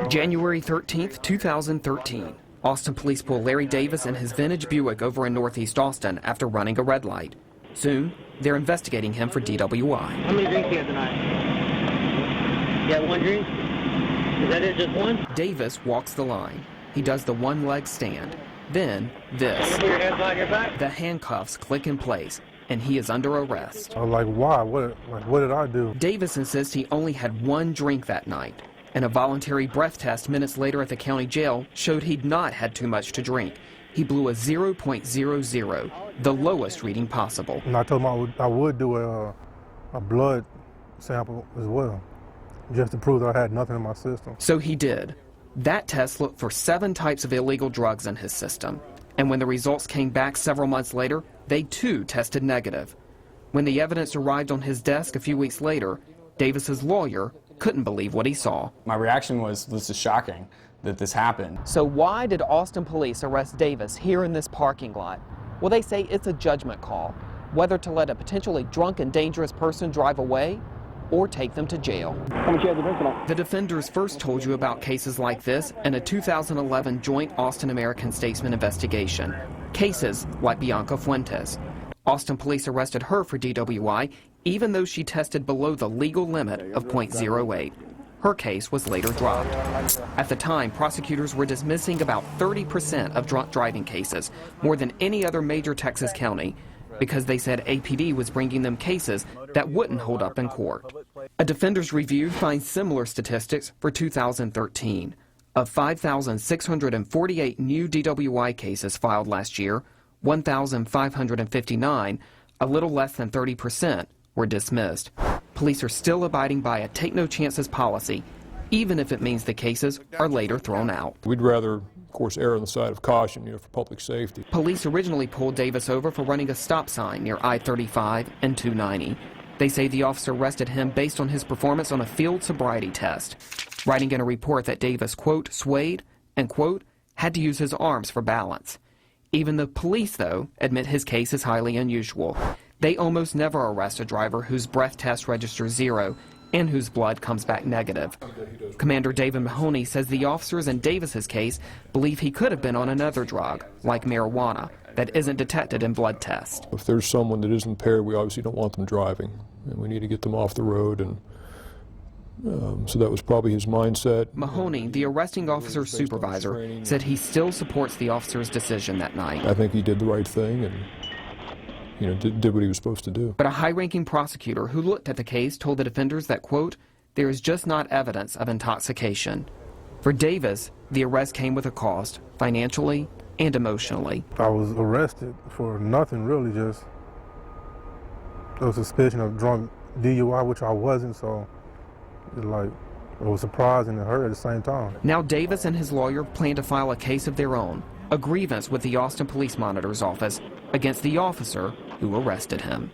January 13th, 2013. Austin police pull Larry Davis in his vintage Buick over in northeast Austin after running a red light. Soon, they're investigating him for DWI. How many drinks do you have tonight? You have one drink? Is that it, just one? Davis walks the line. He does the one-leg stand. Then, this. Put your hands behind your back. The handcuffs click in place, and he is under arrest. I was like, why? What did I do? Davis insists he only had one drink that night, and a voluntary breath test minutes later at the county jail showed he'd not had too much to drink. He blew a 0.00, the lowest reading possible. And I told him I would do a blood sample as well, just to prove that I had nothing in my system. So he did. That test looked for 7 types of illegal drugs in his system. And when the results came back several months later, they too tested negative. When the evidence arrived on his desk a few weeks later, Davis's lawyer couldn't believe what he saw. My reaction was, this is shocking that this happened. So why did Austin police arrest Davis here in this parking lot? Well, they say it's a judgment call, whether to let a potentially drunk and dangerous person drive away or take them to jail. How much you have to drink tonight? The Defenders first told you about cases like this in a 2011 joint Austin American-Statesman investigation. Cases like Bianca Fuentes. Austin police arrested her for DWI even though she tested below the legal limit of .08. Her case was later dropped. At the time, prosecutors were dismissing about 30% of drunk driving cases, more than any other major Texas county, because they said APD was bringing them cases that wouldn't hold up in court. A Defenders review finds similar statistics for 2013. Of 5,648 new DWI cases filed last year, 1,559, a little less than 30%, were dismissed. Police are still abiding by a take-no-chances policy, even if it means the cases are later thrown out. We'd rather, of course, err on the side of caution, for public safety. Police originally pulled Davis over for running a stop sign near I-35 and 290. They say the officer arrested him based on his performance on a field sobriety test, writing in a report that Davis, quote, swayed and, quote, had to use his arms for balance. Even the police, though, admit his case is highly unusual. They almost never arrest a driver whose breath test registers 0 and whose blood comes back negative. Commander David Mahoney says the officers in Davis's case believe he could have been on another drug, like marijuana, that isn't detected in blood tests. If there's someone that is impaired, we obviously don't want them driving, and we need to get them off the road, and so that was probably his mindset. Mahoney, the arresting officer's supervisor, said he still supports the officer's decision that night. I think he did the right thing and did what he was supposed to do. But a high-ranking prosecutor who looked at the case told the Defenders that, quote, there is just not evidence of intoxication. For Davis, the arrest came with a cost, financially and emotionally. I was arrested for nothing really, just a suspicion of drunk DUI, which I wasn't, so it was surprising and hurt at the same time. Now Davis and his lawyer plan to file a case of their own, a grievance with the Austin Police Monitor's office against the officer who arrested him.